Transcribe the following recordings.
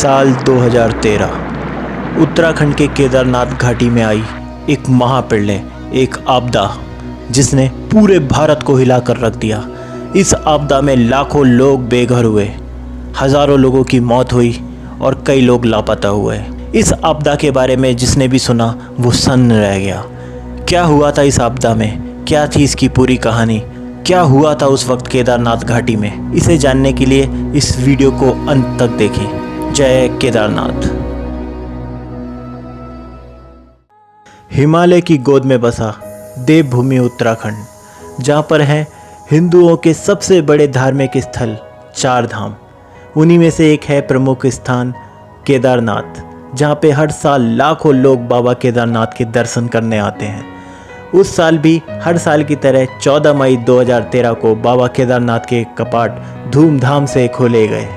साल 2013 उत्तराखंड के केदारनाथ घाटी में आई एक महाप्रलय, एक आपदा जिसने पूरे भारत को हिला कर रख दिया। इस आपदा में लाखों लोग बेघर हुए, हज़ारों लोगों की मौत हुई और कई लोग लापता हुए। इस आपदा के बारे में जिसने भी सुना वो सन्न रह गया। क्या हुआ था इस आपदा में, क्या थी इसकी पूरी कहानी, क्या हुआ था उस वक्त केदारनाथ घाटी में, इसे जानने के लिए इस वीडियो को अंत तक देखें। जय केदारनाथ। हिमालय की गोद में बसा देवभूमि उत्तराखंड, जहाँ पर हैं हिंदुओं के सबसे बड़े धार्मिक स्थल चार धाम। उन्हीं में से एक है प्रमुख स्थान केदारनाथ, जहाँ पे हर साल लाखों लोग बाबा केदारनाथ के दर्शन करने आते हैं। उस साल भी हर साल की तरह 14 मई 2013 को बाबा केदारनाथ के कपाट धूमधाम से खोले गए,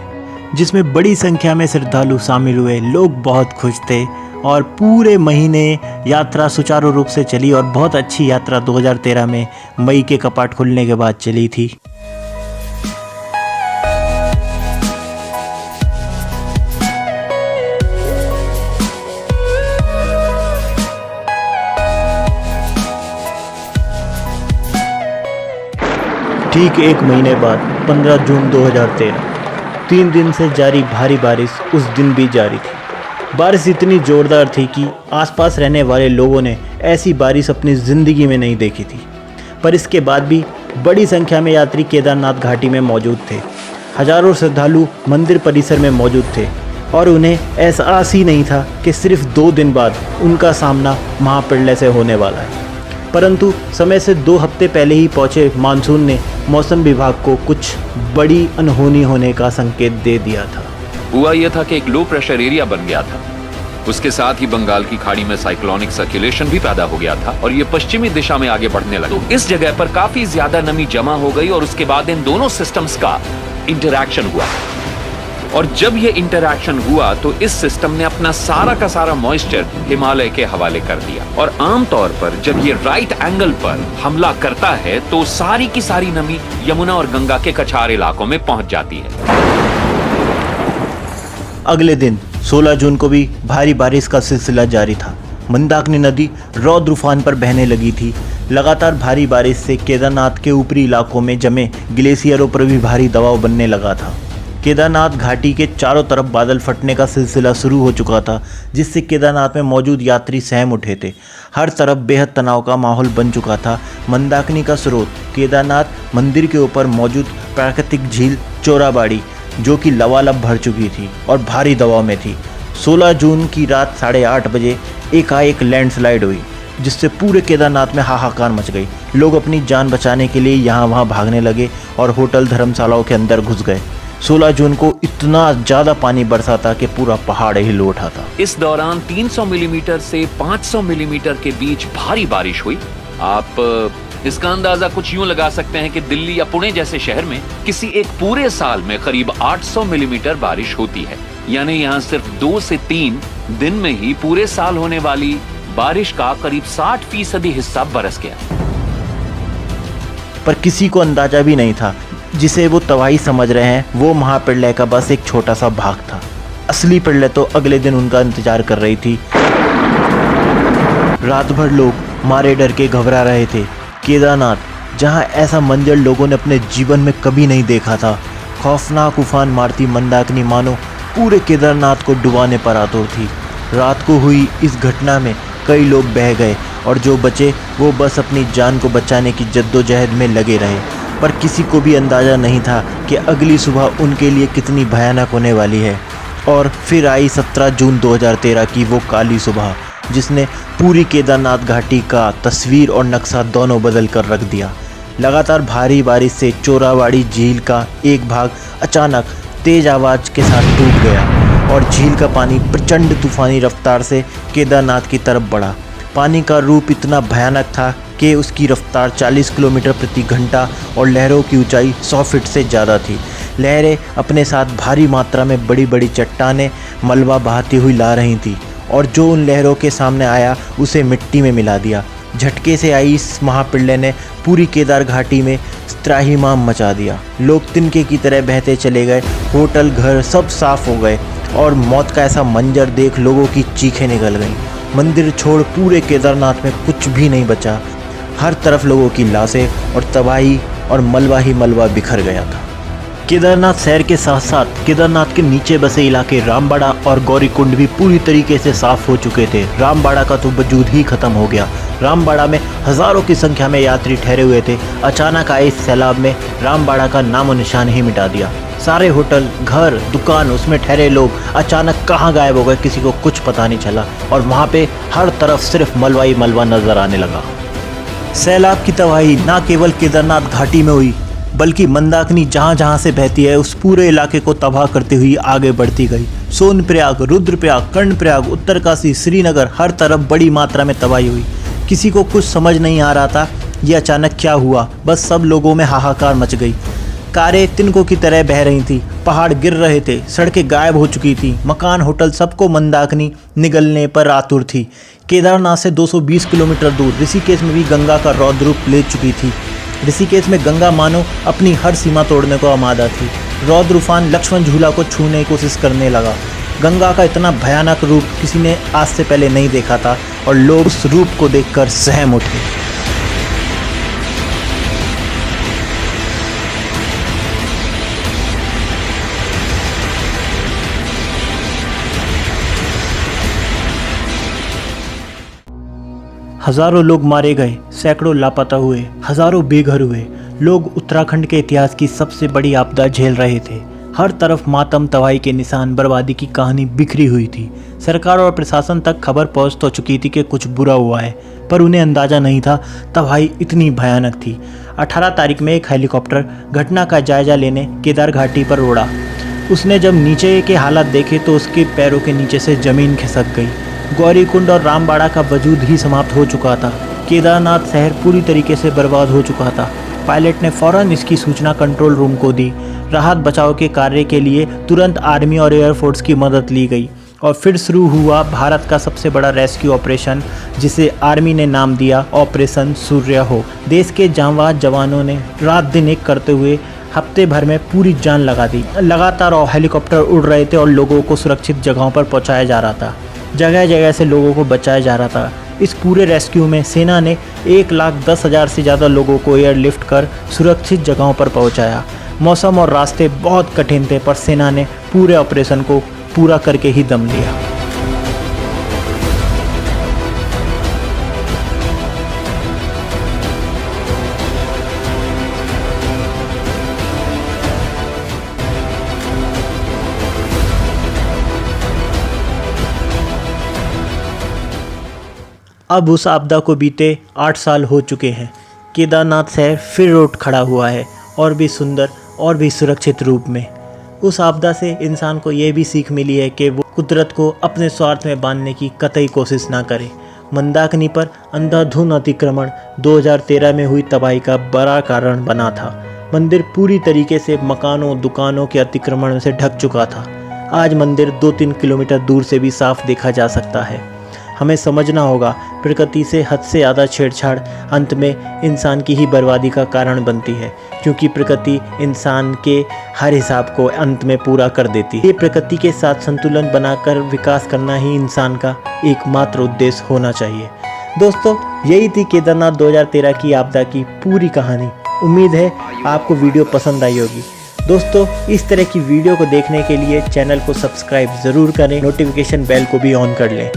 जिसमें बड़ी संख्या में श्रद्धालु शामिल हुए। लोग बहुत खुश थे और पूरे महीने यात्रा सुचारू रूप से चली और बहुत अच्छी यात्रा 2013 में मई के कपाट खुलने के बाद चली थी। ठीक एक महीने बाद 15 जून 2013 3 दिन से जारी भारी बारिश उस दिन भी जारी थी। बारिश इतनी ज़ोरदार थी कि आसपास रहने वाले लोगों ने ऐसी बारिश अपनी ज़िंदगी में नहीं देखी थी। पर इसके बाद भी बड़ी संख्या में यात्री केदारनाथ घाटी में मौजूद थे। हजारों श्रद्धालु मंदिर परिसर में मौजूद थे और उन्हें एहसास ही नहीं था कि सिर्फ 2 दिन बाद उनका सामना महाप्रलय से होने वाला है। परंतु समय से 2 हफ्ते पहले ही पहुंचे मानसून ने मौसम विभाग को कुछ बड़ी अनहोनी होने का संकेत दे दिया था। हुआ यह था कि एक लो प्रेशर एरिया बन गया था। उसके साथ ही बंगाल की खाड़ी में साइक्लोनिक सर्कुलेशन भी पैदा हो गया था और ये पश्चिमी दिशा में आगे बढ़ने लगा। तो इस जगह पर काफी ज्यादा नमी जमा हो गई और उसके बाद इन दोनों सिस्टम्स का इंटरैक्शन हुआ। और जब ये इंटरैक्शन हुआ तो इस सिस्टम ने अपना सारा का सारा मॉइस्चर हिमालय के हवाले कर दिया। और आमतौर पर जब ये राइट एंगल पर हमला करता है तो सारी की सारी नमी यमुना और गंगा के कछार इलाकों में पहुंच जाती है। अगले दिन 16 जून को भी भारी बारिश का सिलसिला जारी था। मंदाकिनी नदी रौद्र उफान पर बहने लगी थी। लगातार भारी बारिश से केदारनाथ के ऊपरी इलाकों में जमे ग्लेशियरों पर भी भारी दबाव बनने लगा था। केदारनाथ घाटी के चारों तरफ बादल फटने का सिलसिला शुरू हो चुका था, जिससे केदारनाथ में मौजूद यात्री सहम उठे थे। हर तरफ बेहद तनाव का माहौल बन चुका था। मंदाकिनी का स्रोत केदारनाथ मंदिर के ऊपर मौजूद प्राकृतिक झील चोराबाड़ी, जो कि लबालब भर चुकी थी और भारी दबाव में थी। 16 जून की रात 8:30 बजे एकाएक लैंडस्लाइड हुई, जिससे पूरे केदारनाथ में हाहाकार मच गई। लोग अपनी जान बचाने के लिए यहाँ वहाँ भागने लगे और होटल धर्मशालाओं के अंदर घुस गए। 16 जून को इतना ज़्यादा पानी बरसा था कि पूरा पहाड़ हिल उठा था। इस दौरान 300 मिलीमीटर से 500 मिलीमीटर के बीच भारी बारिश हुई। आप इसका अंदाजा कुछ यूं लगा सकते हैं कि दिल्ली या पुणे जैसे शहर में किसी एक पूरे साल में करीब 800 मिलीमीटर बारिश होती है। यानी यहाँ सिर्फ 2 से 3 दिन में ही पूरे साल होने वाली बारिश का करीब 60% हिस्सा बरस गया। पर किसी को अंदाजा भी नहीं था, जिसे वो तबाही समझ रहे हैं, वो महाप्रलय का बस एक छोटा सा भाग था। असली प्रलय तो अगले दिन उनका इंतजार कर रही थी। रात भर लोग मारे डर के घबरा रहे थे। केदारनाथ, जहां ऐसा मंजर लोगों ने अपने जीवन में कभी नहीं देखा था। खौफनाक उफान मारती मंदाकिनी मानो पूरे केदारनाथ को डुबाने पर आतुर थी। रात को हुई इस घटना में कई लोग बह गए और जो बचे वो बस अपनी जान को बचाने की जद्दोजहद में लगे रहे। पर किसी को भी अंदाज़ा नहीं था कि अगली सुबह उनके लिए कितनी भयानक होने वाली है। और फिर आई 17 जून 2013 की वो काली सुबह, जिसने पूरी केदारनाथ घाटी का तस्वीर और नक्शा दोनों बदल कर रख दिया। लगातार भारी बारिश से चोराबाड़ी झील का एक भाग अचानक तेज आवाज़ के साथ टूट गया और झील का पानी प्रचंड तूफानी रफ्तार से केदारनाथ की तरफ बढ़ा। पानी का रूप इतना भयानक था कि उसकी रफ्तार 40 किलोमीटर प्रति घंटा और लहरों की ऊंचाई 100 फीट से ज़्यादा थी। लहरें अपने साथ भारी मात्रा में बड़ी बड़ी चट्टानें मलबा बहाती हुई ला रही थी और जो उन लहरों के सामने आया उसे मिट्टी में मिला दिया। झटके से आई इस महाप्रलय ने पूरी केदार घाटी में त्राहिमाम मचा दिया। लोग तिनके की तरह बहते चले गए। होटल घर सब साफ हो गए और मौत का ऐसा मंजर देख लोगों की चीखें निकल गईं। मंदिर छोड़ पूरे केदारनाथ में कुछ भी नहीं बचा। हर तरफ लोगों की लाशें और तबाही और मलबा ही मलबा बिखर गया था। केदारनाथ शहर के साथ साथ केदारनाथ के नीचे बसे इलाके रामबाड़ा और गौरीकुंड भी पूरी तरीके से साफ हो चुके थे। रामबाड़ा का तो वजूद ही खत्म हो गया। रामबाड़ा में हजारों की संख्या में यात्री ठहरे हुए थे। अचानक आए इस सैलाब में रामबाड़ा का नामो निशान ही मिटा दिया। सारे होटल, घर, दुकान, उसमें ठहरे लोग अचानक कहाँ गायब हो गए, किसी को कुछ पता नहीं चला। और वहाँ पे हर तरफ सिर्फ मलबा ही मलबा नजर आने लगा। सैलाब की तबाही ना केवल केदारनाथ घाटी में हुई, बल्कि मंदाकिनी जहाँ जहाँ से बहती है उस पूरे इलाके को तबाह करती हुई आगे बढ़ती गई। सोनप्रयाग, रुद्रप्रयाग, कर्णप्रयाग, उत्तरकाशी, श्रीनगर, हर तरफ बड़ी मात्रा में तबाही हुई। किसी को कुछ समझ नहीं आ रहा था ये अचानक क्या हुआ। बस सब लोगों में हाहाकार मच गई। कारें तिनकों की तरह बह रही थी, पहाड़ गिर रहे थे, सड़कें गायब हो चुकी थी, मकान, होटल, सबको मंदाकिनी निगलने पर आतुर थी। केदारनाथ से 220 किलोमीटर दूर ऋषिकेश में भी गंगा का रौद्र रूप ले चुकी थी। ऋषिकेश में गंगा मानो अपनी हर सीमा तोड़ने को आमादा थी। रौद्र उफान लक्ष्मण झूला को छूने की कोशिश करने लगा। गंगा का इतना भयानक रूप किसी ने आज से पहले नहीं देखा था और लोग उस रूप को देखकर सहम उठे। हजारों लोग मारे गए, सैकड़ों लापता हुए, हजारों बेघर हुए। लोग उत्तराखंड के इतिहास की सबसे बड़ी आपदा झेल रहे थे। हर तरफ मातम, तबाही के निशान, बर्बादी की कहानी बिखरी हुई थी। सरकार और प्रशासन तक खबर पहुंच तो चुकी थी कि कुछ बुरा हुआ है, पर उन्हें अंदाजा नहीं था तबाही इतनी भयानक थी। 18 तारीख में एक हेलीकॉप्टर घटना का जायजा लेने केदार घाटी पर उड़ा। उसने जब नीचे के हालात देखे तो उसके पैरों के नीचे से जमीन खिसक गई। गौरीकुंड और रामबाड़ा का वजूद ही समाप्त हो चुका था। केदारनाथ शहर पूरी तरीके से बर्बाद हो चुका था। पायलट ने फौरन इसकी सूचना कंट्रोल रूम को दी। राहत बचाव के कार्य के लिए तुरंत आर्मी और एयरफोर्स की मदद ली गई और फिर शुरू हुआ भारत का सबसे बड़ा रेस्क्यू ऑपरेशन, जिसे आर्मी ने नाम दिया ऑपरेशन सूर्य हो। देश के जांबाज जवानों ने रात दिन एक करते हुए हफ्ते भर में पूरी जान लगा दी। लगातार हेलीकॉप्टर उड़ रहे थे और लोगों को सुरक्षित जगहों पर पहुंचाया जा रहा था। जगह जगह से लोगों को बचाया जा रहा था। इस पूरे रेस्क्यू में सेना ने 1,10,000 से ज़्यादा लोगों को एयरलिफ्ट कर सुरक्षित जगहों पर पहुंचाया। मौसम और रास्ते बहुत कठिन थे, पर सेना ने पूरे ऑपरेशन को पूरा करके ही दम लिया। अब उस आपदा को बीते 8 साल हो चुके हैं। केदारनाथ शहर फिर उठ खड़ा हुआ है, और भी सुंदर और भी सुरक्षित रूप में। उस आपदा से इंसान को ये भी सीख मिली है कि वो कुदरत को अपने स्वार्थ में बांधने की कतई कोशिश ना करे। मंदाकिनी पर अंधाधुंध अतिक्रमण 2013 में हुई तबाही का बड़ा कारण बना था। मंदिर पूरी तरीके से मकानों, दुकानों के अतिक्रमण से ढक चुका था। आज मंदिर 2-3 किलोमीटर दूर से भी साफ देखा जा सकता है। हमें समझना होगा, प्रकृति से हद से ज़्यादा छेड़छाड़ अंत में इंसान की ही बर्बादी का कारण बनती है, क्योंकि प्रकृति इंसान के हर हिसाब को अंत में पूरा कर देती है। ये प्रकृति के साथ संतुलन बनाकर विकास करना ही इंसान का एकमात्र उद्देश्य होना चाहिए। दोस्तों, यही थी केदारनाथ 2013 की आपदा की पूरी कहानी। उम्मीद है आपको वीडियो पसंद आई होगी। दोस्तों, इस तरह की वीडियो को देखने के लिए चैनल को सब्सक्राइब ज़रूर करें, नोटिफिकेशन बेल को भी ऑन कर लें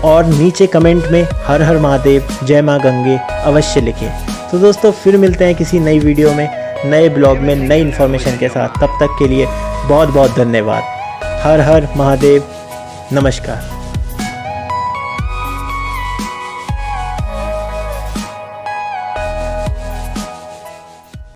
और नीचे कमेंट में हर हर महादेव, जय माँ गंगे अवश्य लिखें। तो दोस्तों, फिर मिलते हैं किसी नई वीडियो में, नए ब्लॉग में, नई इन्फॉर्मेशन के साथ। तब तक के लिए बहुत बहुत धन्यवाद। हर हर महादेव, नमस्कार।